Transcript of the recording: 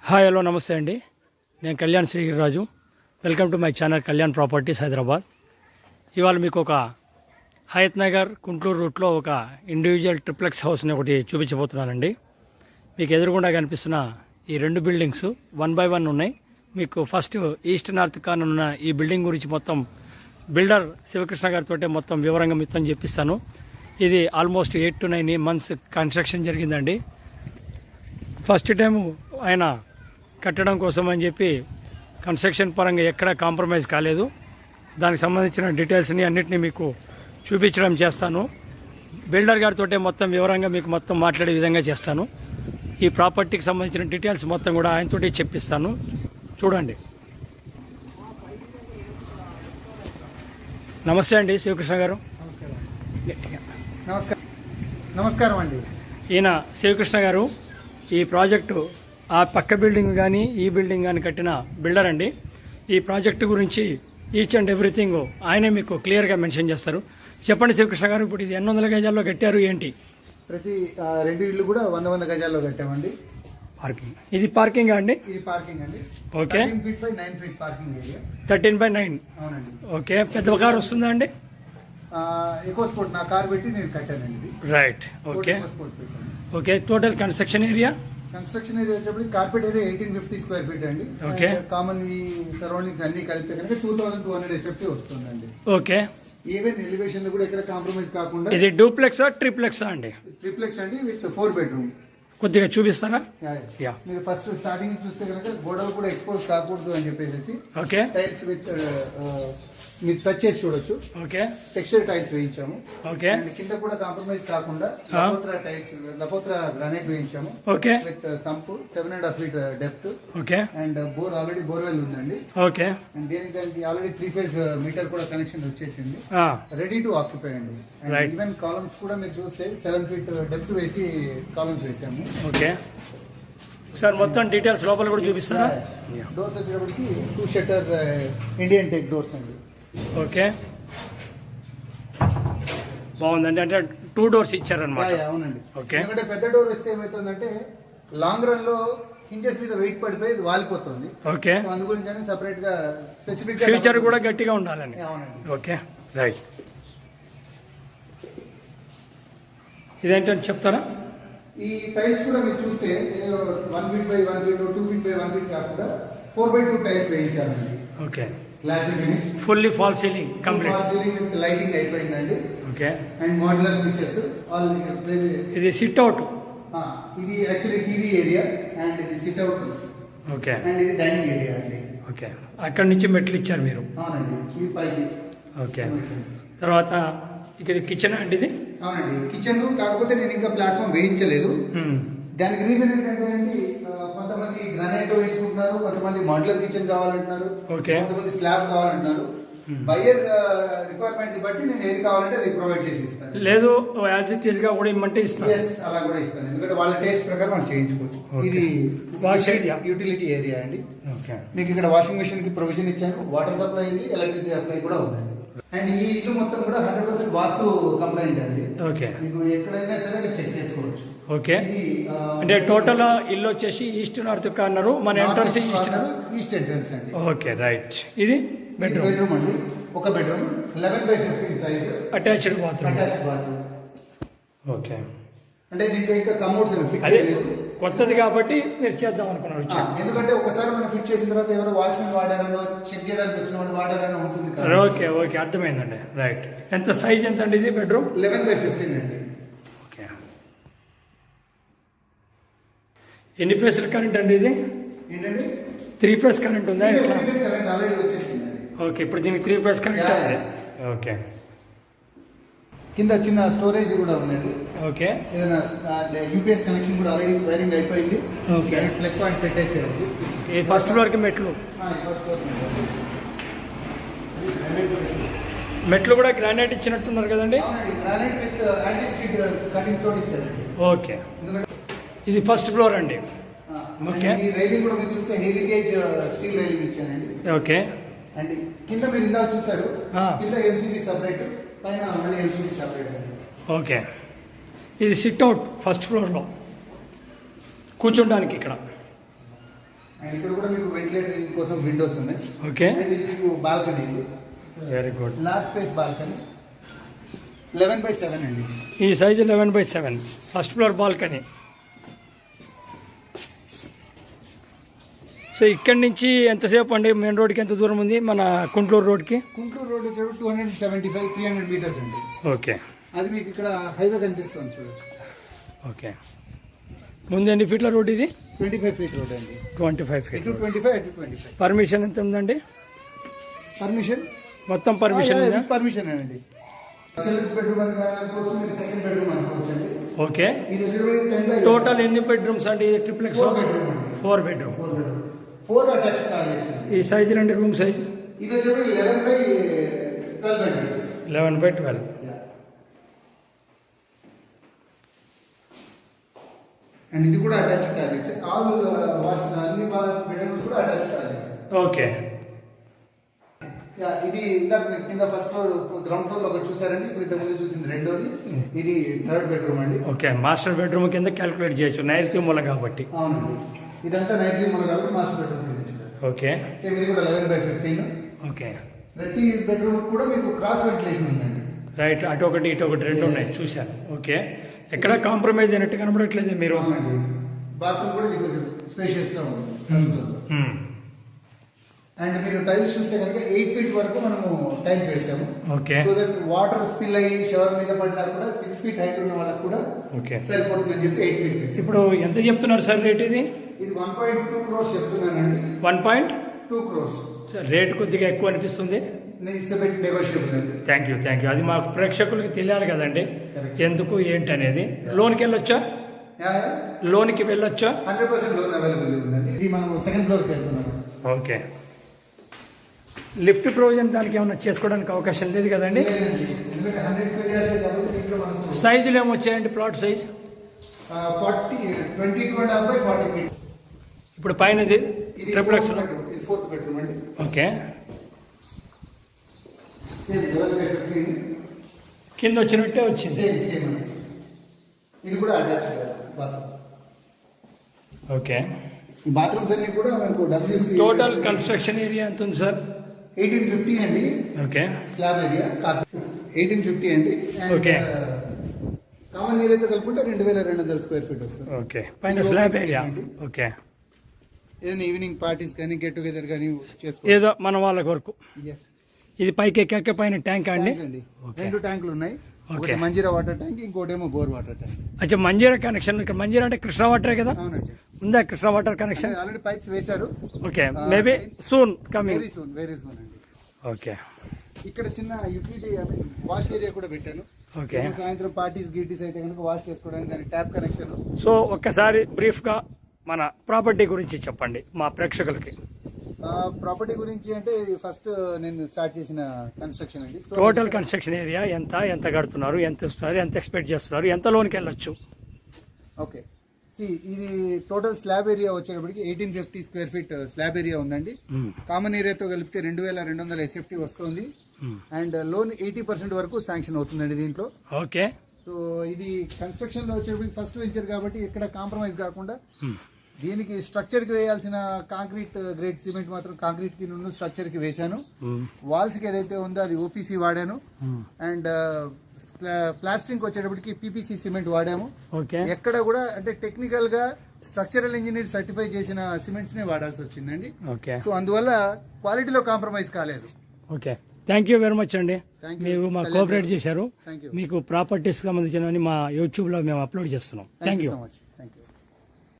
Hi hello నమస్తే అండి. నేను Kalyan Srigiriraju. Welcome to my channel Kalyan properties Hyderabad. ఇవాళ మీకు ఒక హయత్ నగర్ గుంటూరు రూట్లో ఒక ఇండివిజువల్ ట్రిప్లెక్స్ హౌస్ని ఒకటి చూపించబోతున్నానండి. మీకు ఎదురుగుండా కనిపిస్తున్న ఈ రెండు బిల్డింగ్స్ 1 by 1 ఉన్నాయి. మీకు ఫస్ట్ ఈస్ట్ నార్త్ కార్నర్ ఉన్న ఈ బిల్డింగ్ గురించి మొత్తం బిల్డర్ శివకృష్ణ గారితో మొత్తం వివరంగా మొత్తం చెప్పిస్తాను. ఇది ఆల్మోస్ట్ 8 to 9 months కన్స్ట్రక్షన్ జరిగిందండి. ఫస్ట్ టైం ఆయన కట్టడం కోసం అని చెప్పి కన్స్ట్రక్షన్ పరంగా ఎక్కడా కాంప్రమైజ్ కాలేదు. దానికి సంబంధించిన డీటెయిల్స్ని అన్నింటినీ మీకు చూపించడం చేస్తాను. బిల్డర్ గారితో మొత్తం వివరంగా మీకు మొత్తం మాట్లాడే విధంగా చేస్తాను. ఈ ప్రాపర్టీకి సంబంధించిన డీటెయిల్స్ మొత్తం కూడా ఆయనతోటి చెప్పిస్తాను. చూడండి. నమస్తే అండి శివకృష్ణ గారు. నమస్కారం అండి. ఈయన శివకృష్ణ గారు ఈ ప్రాజెక్టు ఆ పక్క బిల్డింగ్ కానీ ఈ బిల్డింగ్ కానీ కట్టిన బిల్డర్ అండి. ఈ ప్రాజెక్టు గురించి ఈచ్ అండ్ ఎవ్రీథింగ్ ఆయనే మీకు క్లియర్గా మెన్షన్ చేస్తారు. చెప్పండి శివకృష్ణ గారు, ఇప్పుడు ఇది 800 గజాల్లో కట్టారు ఏంటి? ప్రతి 2 ఇళ్ళు కూడా 100 గజాల్లో కట్టామండి. పార్కింగ్, ఇది పార్కింగ్ అండి? ఇది పార్కింగ్ అండి. Okay. 13 feet by 9 feet parking area. 13 by 9. అవునండి. ఓకే. పెద్ద కారు వస్తుందా అండి? ఎకో స్పోర్ట్ నా కార్ పెట్టి నేను కట్టానండి. Right. Okay. Okay. Total construction area వచ్చేప్పటికి కార్పెట్ ఏరియా 1850 square feet అండి. ఓకే. కామన్ ఈ సరౌండింగ్స్ అన్ని కలిపితే కనుక 2200 SFT వస్తుందండి. ఓకే. ఈవెన్ ఎలివేషన్ లో కూడా ఎక్కడ కాంప్రమైజ్ కాకుండా. ఇది డూప్లెక్సా ట్రిప్లెక్సా అండి? ట్రిప్లెక్స్ అండి విత్ 4 bedroom. కొద్దిగా చూపిస్తారా? మీరు ఫస్ట్ స్టార్టింగ్ చూస్తే కనుక గోడలు కూడా ఎక్స్పోజ్ కాకూడదు అని చెప్పేసి ఓకే టైల్స్ విత్ మీరు టచ్ చేసి చూడొచ్చు. ఓకే. టెక్స్చర్ టైల్స్ వేయించాము. ఓకే. కింద కూడా కాంప్రమైజ్ కాకుండా లపోత్రా గ్రానైట్ వేయించాము. Okay. With sump 7.5 feet depth. Okay. And already borewell ఉందండి. ఓకే. అండ్ దానికి ఆల్రెడీ 3 phase మీటర్ కూడా కనెక్షన్ వచ్చేసింది. రెడీ టు ఆక్యుపై అండి. అండ్ ఈవెన్ కాలమ్స్ కూడా మీరు చూస్తే 7 feet డెప్త్ వేసి కాలమ్స్ వేసాము. ఓకే. సార్ మొత్తం డీటెయిల్స్ లోపల కూడా చూపిస్తారా? డోర్స్ వచ్చేటప్పటికి 2 shutter ఇండియన్ టెక్ డోర్స్ అండి. ఓకే. బాగుందండి. అంటే 2 doors ఇచ్చారనమాట. అవునండి. ఓకే. ఎందుకంటే పెద్ద డోర్ వస్తే ఏమవుతుందంటే లాంగ్ రన్ లో హింజెస్ మీద వెయిట్ పడిపోయి ఇది వాలిపోతుంది. ఓకే. అందు గురించి సెపరేట్ గా స్పెసిఫిక్ ఫ్యూచర్ కూడా గట్టిగా ఉండాలని. అవునండి. ఓకే. రైట్. ఇదేంటని చెప్తారా? ఈ టైల్స్ కూడా మీరు చూస్తే 1 feet by 1 feet 2 feet by 1 feet కాకుండా 4 by 2 టైల్స్ వేయించారండి. Okay. Glass finish fully false ceiling complete. False ceiling with lighting అయిపోయిందండి. Okay. And modular switches all. ఇది సిట్ అవుట్. ఇది యాక్చువల్లీ టీవీ ఏరియా అండ్ ఇది sit out. Okay. And ఇది dining area అండి. Okay. అక్కడి నుంచి మెట్లు ఇచ్చారు మీరు? అవునండి. ఇది పైకి. ఓకే. తర్వాత ఇక్కడ కిచెన్ అండి ఇది? అవునండి. కిచెన్ కాకపోతే నేను ఇంకా ప్లాట్ఫామ్ వేయించలేదు. దానికి రీజన్ ఏంటంటే అండి, కొంతమంది గ్రానైట్ వేయించుకుంటున్నారు, కొంతమంది మాడ్యులర్ కిచెన్ కావాలంటున్నారు, కొంతమంది స్లాబ్ కావాలంటున్నారు. బయర్ రిక్వైర్మెంట్ బట్టి నేను ఏది కావాలంటే అది ప్రొవైడ్ చేసి ఇస్తాను. లేదు యాజ్ ఇట్ ఈస్ గా కూడా ఇమ్మంటే ఇస్తాను. అలా కూడా ఇస్తాను. ఎందుకంటే వాళ్ళ టేస్ట్ ప్రకారం మనం చేయించుకోవచ్చు. ఇది వాష్ ఏరియా, యూటిలిటీ ఏరియా అండి. మీకు ఇక్కడ వాషింగ్ మెషిన్ కి ప్రొవిజన్ ఇచ్చాను. వాటర్ సప్లై ఉంది, ఎలక్ట్రిసిటీ సప్లై కూడా ఉందండి. అండ్ ఈ ఇల్లు మొత్తం కూడా 100% వాస్తు కంప్లైంట్ అండి. ఓకే. మీకు ఎక్కడైనా సరే మీరు చెక్ చేసుకోవచ్చు. ఓకే. అంటే టోటల్ ఇల్లు వచ్చేసి ఈస్ట్ నార్త్ కార్నర్, మన ఎంట్రన్స్ ఈస్ట్ ఎంట్రన్స్ అండి. ఓకే. రైట్. ఇది బెడ్రూమ్ అండి. ఒక bedroom 11 by 15 size attached bathroom. Okay. అంటే దీంట్లో ఇంకా కమోడ్స్ ఫిట్ చేయలేదు. కొత్తది కాబట్టి మీరు చేద్దాం అనుకున్నారు. ఎందుకంటే ఒకసారి మనం ఫిట్ చేసిన తర్వాత ఎవరో వాచ్మెన్ వాడారనో చెక్ చేయడానికి వచ్చిన వాళ్ళు వాడారనో ఉంటుంది. ఓకే. ఓకే. అర్థమైందండి. రైట్. ఎంత సైజ్ ఎంత అండి ఇది బెడ్రూమ్? 11 by 15 అండి. ఓకే. ఎన్ని ఫేస్ల కరెంట్ అండి ఇది? ఏంటండి? 3 phase కరెంట్ ఉందా? 3 phase కరెంట్ ఆల్రెడీ వచ్చేసిందండి. ఓకే. ఇప్పుడు దీనికి 3 phase కరెంట్ ఉంది. ఓకే. కింద చిన్న స్టోరేజ్ కూడా ఉందండి. ఓకే. ఏదైనా యూపీఎస్ కనెక్షన్ కూడా ఆల్రెడీ వైరింగ్ అయిపోయింది. ఓకే. ప్లగ్ పాయింట్ పెట్టేసారు. ఈ ఫస్ట్ ఫ్లోర్ కి మెట్లు. మెట్లు కూడా గ్రానైట్ ఇచ్చినట్టున్నారు కదండి? Granite with anti skid cutting తోటి ఇచ్చారండి. ఓకే. ఇది ఫస్ట్ ఫ్లోర్ అండి. ఓకే. ఈ రైలింగ్ కూడా మీరు చూస్తే హెవీ గేజ్ స్టీల్ రైలింగ్ ఇచ్చానండి. ఓకే. అండ్ కింద మీరు ఇందాక చూసారు, కింద ఎల్సీడీ సపరేట్, పైన మళ్ళీ ఎల్సీడీ సపరేట్ అండి. ఓకే. ఇది సిట్ అవుట్ ఫస్ట్ ఫ్లోర్లో కూర్చోడానికి. ఇక్కడ అండ్ ఇక్కడ కూడా మీకు వెంటిలేటర్ కోసం విండోస్ ఉన్నాయి. ఓకే, అండ్ ఇది మీకు balcony, very good. Large space balcony 11/7 అండి. ఈ size 11/7 first floor balcony. So ఇక్కడి నుంచి ఎంతసేపు అండి మెయిన్ రోడ్కి ఎంత దూరం ఉంది మన కుంట్లూరు రోడ్కి? కుంట్లూరు రోడ్ వచ్చేటప్పుడు 275-300 మీటర్స్ అండి. ఓకే, అది మీకు ఇక్కడ హైవే కనిపిస్తుంది చూడొచ్చు. ఓకే, ముందు ఎన్ని ఫీట్ల రోడ్ ఇది? 25 ఫీట్ రోడ్ అండి. 25 ఫీట్. 25. పర్మిషన్ ఎంత ఉందండి? పర్మిషన్ మొత్తం పర్మిషన్ పర్మిషన్ అండి. చిల్డ్రన్స్ బెడ్రూమ్ అనుకోవచ్చు, మీరు సెకండ్ బెడ్రూమ్ అనుకోవచ్చు అండి. ఓకే, ఇది వచ్చేటప్పుడు 10 టోటల్ ఎన్ని బెడ్రూమ్స్ అండి ఇది triplex house? 4 bedroom. 4 attached toilets. ఈ సైజు అండి రూమ్ సైజ్? ఇది వచ్చేటప్పుడు 11/12 అండి. 11/12. అండ్ ఇది కూడా అటాచ్డ్ టాయిలెట్స్. ఆల్ వాష్ అన్ని బెడ్రూమ్స్ కూడా అటాచ్డ్ టాయిలెట్స్. ఓకే, ఇది ఇందాక కింద ఫస్ట్ ఫ్లోర్ గ్రౌండ్ ఫ్లోర్ లో ఒకటి చూసారండి. ఇప్పుడు ఇంతకు ముందు చూసింది రెండోది. ఇది థర్డ్ బెడ్రూమ్ అండి. ఓకే, మాస్టర్ బెడ్రూమ్ కింద క్యాలిక్యులేట్ చేయొచ్చు నైరుతి మూల కాబట్టి. అవునండి, ఇదంతా 9 మూల కాబట్టి మాస్టర్ బెడ్రూమ్. ఓకే, సేమ్ ఇది కూడా 11/15. ఓకే, ప్రతి బెడ్రూమ్ కూడా మీకు క్రాస్ వెంటిలేషన్ ఉందండి. రైట్, అటు ఒకటి ఇటు ఒకటి రెండు ఉన్నాయి చూశాను. ఓకే, ఎక్కడ కాంప్రమైజ్ అయినట్టు కనబడట్లేదు మీరు. బాత్రూమ్ కూడా ఇది స్పేషియస్ గా ఉంది. అండ్ మీరు టైల్స్ చూస్తే కనుక 8 ఫీట్ వరకు మనము టైల్స్ వేసాము. Okay, so that water spill అయ్యి షవర్ మీద పడినా కూడా 6 ఫీట్ హైట్ ఉన్న వాళ్ళకి కూడా ఓకే సరిపోతుందని చెప్పి 8 ఫీట్. ఇప్పుడు ఎంత చెప్తున్నారు సార్ రేట్ ఇది? ఇది 1.2 crores చెప్తున్నానండి. 1.2 crores. రేట్ కొద్దిగా ఎక్కువ అనిపిస్తుంది. Thank you. అది మాకు ప్రేక్షకులకి తెలియాలి కదండి ఎందుకు ఏంటి అనేది. లోన్కి వెళ్ళొచ్చా? లోన్కి వెళ్ళొచ్చా? 100% లోన్ అవైలబుల్ ఉందండి. ఇది మనం సెకండ్ ఫ్లోర్కి వెళ్తున్నాం. ఓకే, లిఫ్ట్ ప్రొవిజన్ దానికి ఏమైనా చేసుకోవడానికి అవకాశం లేదు కదండి? సైజులు ఏమొచ్చాయండి? Plot size 22.5/40 feet. ఇప్పుడు పైన ట్రిప్లెక్స్. ఫోర్త్ బెడ్రూమ్ అండి. ఓకే, కింద వచ్చినట్టే వచ్చింది. ఇది కూడా అటాచ్డ్ బాత్రూమ్. ఓకే, బాత్రూమ్స్ అన్ని కూడా మనకు WC. టోటల్ కన్స్ట్రక్షన్ ఏరియా ఎంత ఉంది సార్? 1850 అండి. ఓకే, స్లాబ్ ఏరియా 1850 అండి. ఓకే, కామన్ ఏరియాతో కలుపుకుంటే 2200 స్క్వేర్ ఫీట్ వస్తుంది. ఓకే, పైన స్లాబ్ ఏరియా. ఓకే, ఏదైనా ఈవినింగ్ పార్టీస్ కానీ గెట్ టుగెదర్ కానీ చేసుకో ఏదో మన వాళ్ళ వరకు. ఇది పైకి ఎక్కాక పైన ట్యాంక్ అండి. 2 ట్యాంకులు ఉన్నాయి. ఒకటి మంజీరా వాటర్ ట్యాంక్, ఇంకోటేమో బోర్ వాటర్ ట్యాంక్. అచ్చా, మంజీరా కనెక్షన్. ఇక్కడ మంజీరా అంటే కృష్ణా వాటరే కదా? అవునండి. ఉందా Krishna water connection? Already pipes వేశారు. Okay, maybe soon coming. Very soon అండి. ఓకే, ఇక్కడ చిన్న యూటిలిటీ వాష్ ఏరియా కూడా పెట్టాను. ఓకే, సాయంత్రం పార్టీస్ గీటీస్ అయితే కనుక వాష్ చేసుకోవడానికి దాని ట్యాప్ కనెక్షన్. సో ఒక్కసారి బ్రీఫ్ గా మన ప్రాపర్టీ గురించి చెప్పండి మా ప్రేక్షకులకి. ప్రాపర్టీ గురించి అంటే ఫస్ట్ నేను స్టార్ట్ చేసిన కన్స్ట్రక్షన్ అండి. టోటల్ కన్స్ట్రక్షన్ ఏరియా ఎంత కడుతున్నారు, ఎంత ఇస్తున్నారు, ఎంత ఎక్స్పెక్ట్ చేస్తున్నారు, ఎంత లోన్కి వెళ్ళొచ్చు? ఓకే, ఇది టోటల్ స్లాబ్ ఏరియా వచ్చేటప్పటికి 1850 స్క్వేర్ ఫీట్ స్లాబ్ ఏరియా ఉందండి. కామన్ ఏరియాతో కలిపితే 2200 SFT వస్తుంది. అండ్ లోన్ 80% వరకు శాంక్షన్ అవుతుందండి దీంట్లో. ఓకే, సో ఇది కన్స్ట్రక్షన్ లో వచ్చేటప్పటికి ఫస్ట్ వెంచర్ కాబట్టి ఎక్కడ కాంప్రమైజ్ కాకుండా దీనికి స్ట్రక్చర్ కి వేయాల్సిన కాంక్రీట్ గ్రేడ్ సిమెంట్ మాత్రం కాంక్రీట్ కి నుండి స్ట్రక్చర్ కి వేశాను. వాల్స్ కి ఏదైతే ఉందో అది OPC వాడాను. అండ్ ప్లాస్టింగ్ వచ్చేటప్పటికి PPC సిమెంట్ వాడాము. ఎక్కడ కూడా అంటే టెక్నికల్ గా స్ట్రక్చరల్ ఇంజనీర్ సర్టిఫై చేసిన సిమెంట్స్ నే వాడాల్సి వచ్చిందండి. సో అందువల్ల క్వాలిటీలో కాంప్రమైజ్ కాలేదు. Okay, thank you very much అండి. మీరు మాకు కోఆపరేట్ చేశారు. మీకు ప్రాపర్టీస్ సంబంధించిన మా యూట్యూబ్ లో మేము అప్లోడ్ చేస్తున్నాం. Thank you.